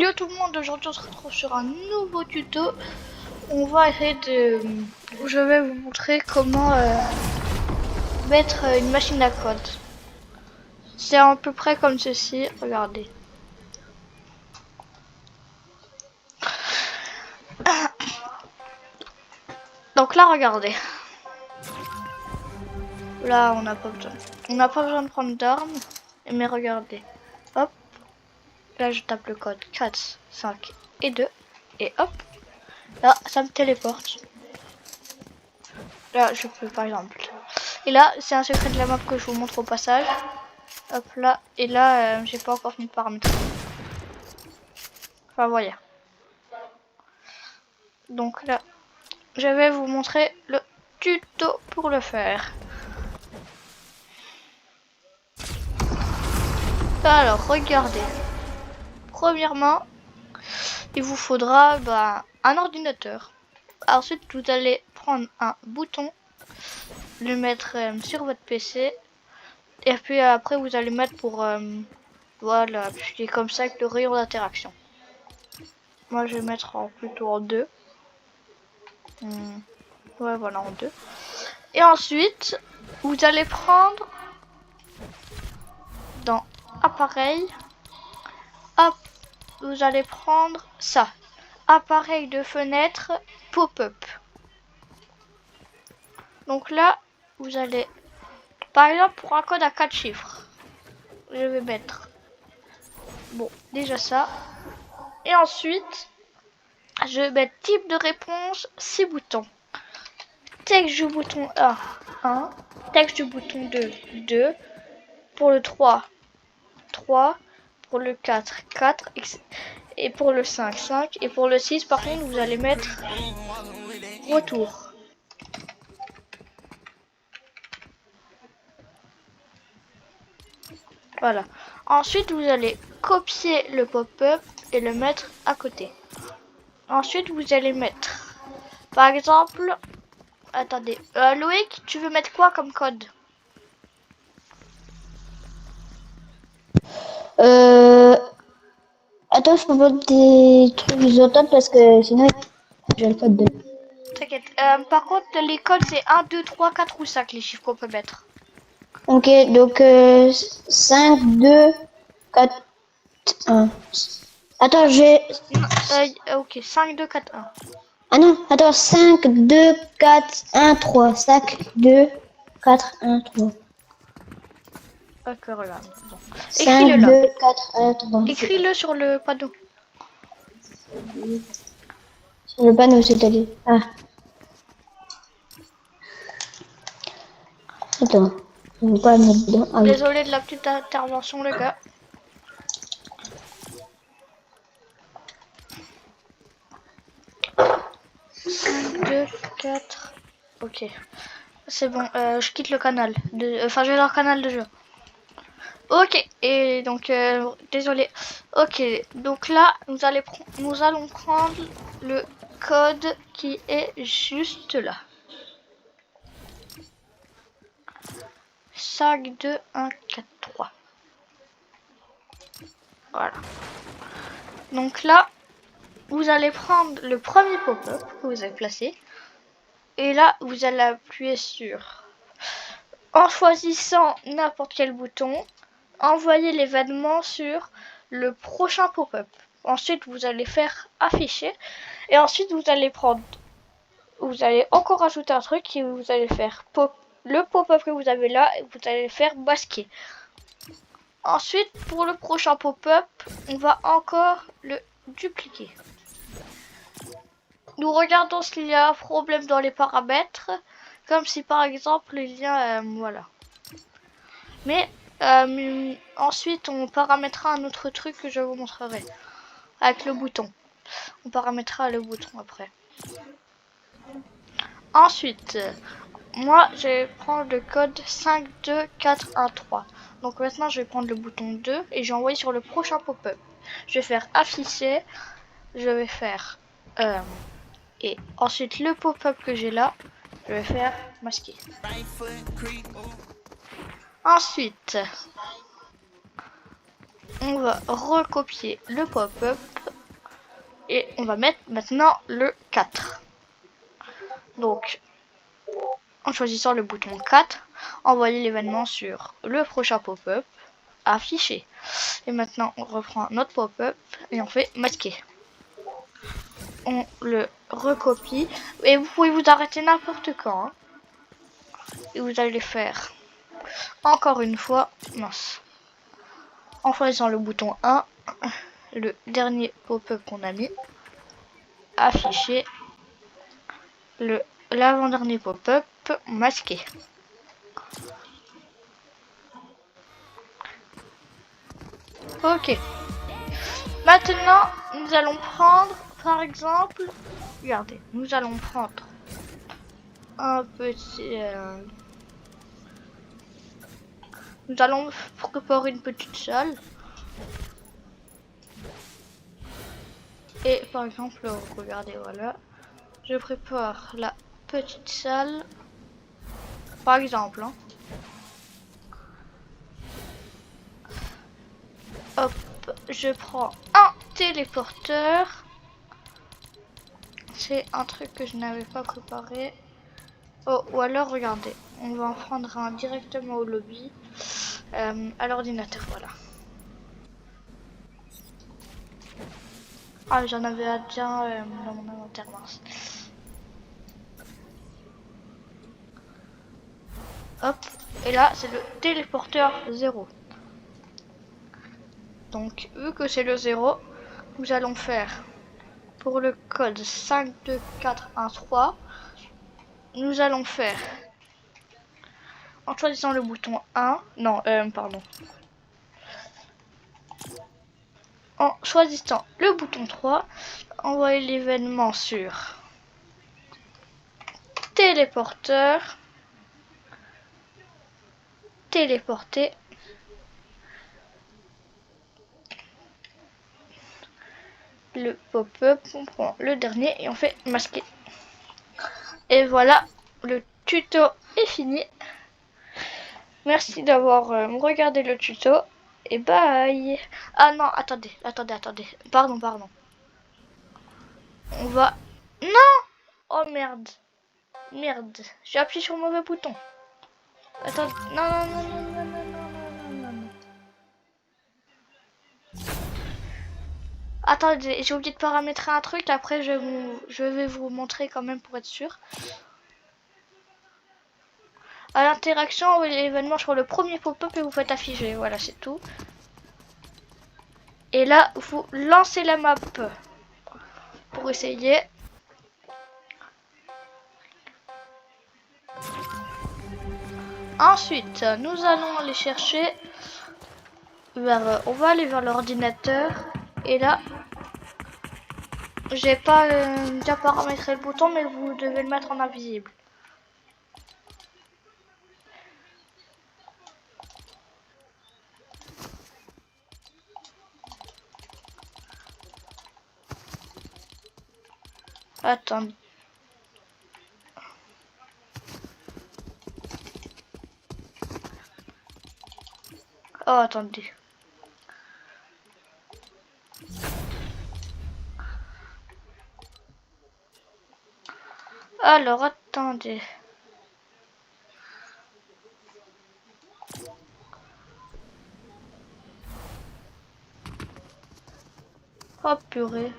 Salut à tout le monde, aujourd'hui on se retrouve sur un nouveau tuto. On va essayer de... Je vais vous montrer comment mettre une machine à code. C'est à peu près comme ceci, regardez. Donc là regardez. Là on n'a pas besoin. On n'a pas besoin de prendre d'armes. Mais regardez. Hop. Là je tape le code 4, 5 et 2. Et hop. Là ça me téléporte. Là je peux par exemple. Et là c'est un secret de la map que je vous montre au passage. Hop là. Et là j'ai pas encore fini de paramétrer. Enfin voyez. Donc là je vais vous montrer le tuto pour le faire. Alors regardez. Premièrement il vous faudra un ordinateur. Ensuite vous allez prendre un bouton, le mettre sur votre PC et puis après vous allez mettre pour voilà, c'est comme ça avec le rayon d'interaction. Moi je vais mettre plutôt en 2. Ouais voilà, en 2. Et ensuite vous allez prendre dans appareil, hop, vous allez prendre ça, appareil de fenêtre pop-up. Donc là vous allez, par exemple pour un code à 4 chiffres, je vais mettre, bon déjà ça, et ensuite je vais mettre type de réponse 6 boutons, texte du bouton 1, texte du bouton 2, 2, pour le 3, 3, pour le 4, 4, et pour le 5, 5, et pour le 6 par contre vous allez mettre retour. Voilà. Ensuite vous allez copier le pop-up et le mettre à côté. Ensuite vous allez mettre, par exemple, attendez, Loïc, tu veux mettre quoi comme code? Attends, je peux mettre des trucs isotopes parce que sinon j'ai le code de. T'inquiète. Par contre les codes c'est 1, 2, 3, 4 ou 5 les chiffres qu'on peut mettre. Ok, donc 5, 2, 4, 1. Attends, j'ai. Ok, 5, 2, 4, 1. Ah non, attends, 5, 2, 4, 1, 3. 5, 2, 4, 1, 3. Ok, regarde. Bon. 5, Écris-le là. 2, 4, 1, 3. Écris-le sur le panneau. Sur le panneau, c'est-à-dire. Ah. Attends, je vais pas le mettre dedans. Ah oui. Désolé de la petite intervention les gars. Un, 2, 4. Ok. C'est bon, je quitte le canal. Enfin, je vais dans le canal de jeu. Ok, et donc, désolé. Ok, donc là, nous allons prendre le code qui est juste là. 5, 2, 1, 4, 3. Voilà. Donc là, vous allez prendre le premier pop-up que vous avez placé. Et là, vous allez appuyer sur, en choisissant n'importe quel bouton, envoyer l'événement sur le prochain pop-up. Ensuite, vous allez faire afficher. Et ensuite, vous allez encore ajouter un truc et vous allez faire le pop-up que vous avez là et vous allez le faire masquer. Ensuite, pour le prochain pop-up, on va encore le dupliquer. Nous regardons s'il y a un problème dans les paramètres, comme si par exemple il y a voilà. Mais ensuite on paramétrera un autre truc que je vous montrerai avec le bouton. On paramétrera le bouton après. Ensuite, moi je vais prendre le code 5, 2, 4, 1, 3. Donc maintenant je vais prendre le bouton 2 et je vais envoyer sur le prochain pop-up. Je vais faire afficher, je vais faire et ensuite le pop-up que j'ai là, je vais faire masquer. Ensuite, on va recopier le pop-up Et on va mettre maintenant le 4. Donc, en choisissant le bouton 4, envoyer l'événement sur le prochain pop-up, afficher. Et maintenant, on reprend notre pop-up et on fait masquer. On le recopie et vous pouvez vous arrêter n'importe quand. Hein. Et vous allez faire encore une fois, mince. En choisissant le bouton 1, le dernier pop-up qu'on a mis, afficher, l'avant-dernier pop-up masqué. Ok. Maintenant, nous allons prendre, par exemple, regardez, nous allons prendre un petit... nous allons préparer une petite salle. Et par exemple, regardez, voilà. Je prépare la petite salle. Par exemple. Hein. Hop, je prends un téléporteur. C'est un truc que je n'avais pas préparé. Oh, ou alors, regardez. On va en prendre un directement au lobby. À l'ordinateur, voilà. Ah, j'en avais déjà dans mon inventaire, mince. Hop, et là, c'est le téléporteur 0. Donc, vu que c'est le 0, nous allons faire pour le code 52413, nous allons faire en choisissant le bouton 1, non, pardon. En choisissant le bouton 3, envoyer l'événement sur téléporteur, téléporter, le pop-up, on prend le dernier et on fait masquer. Et voilà, le tuto est fini. Merci d'avoir regardé le tuto et bye. Ah non, attendez. Pardon. On va... Non! Oh merde. J'ai appuyé sur le mauvais bouton. Attends, non. Attendez, j'ai oublié de paramétrer un truc. Après, je vais vous montrer quand même pour être sûr. À l'interaction, l'événement sur le premier pop-up et vous faites afficher. Voilà, c'est tout. Et là, vous lancez la map pour essayer. Ensuite, nous allons aller chercher vers... on va aller vers l'ordinateur. Et là, j'ai pas déjà paramétré le bouton, mais vous devez le mettre en invisible. Attends. Oh, attendez. Alors, attendez. Oh, purée.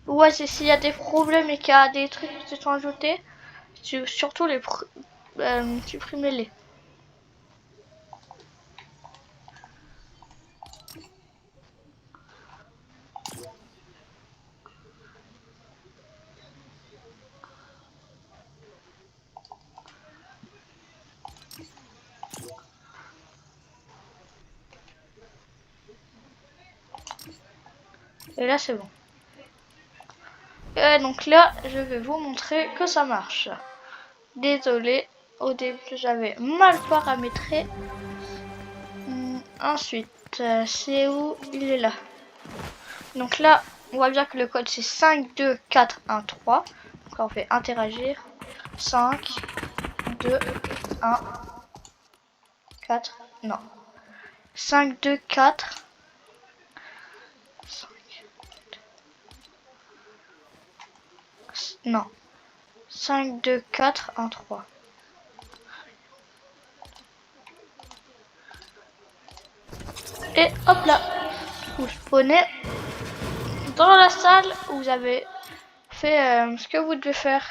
Ouais, c'est s'il y a des problèmes et qu'il y a des trucs qui se sont ajoutés, surtout les supprimez-les. Et là, c'est bon. Donc là, je vais vous montrer que ça marche. Désolé, au début, j'avais mal paramétré. Ensuite, c'est où? Il est là. Donc là, on voit bien que le code c'est 52413. Donc là, on fait interagir. 5, 2, 1, 4, non. 5, 2, 4. 5. Non. 5, 2, 4, 1, 3. Et hop là. Vous spawnez dans la salle où vous avez fait ce que vous devez faire.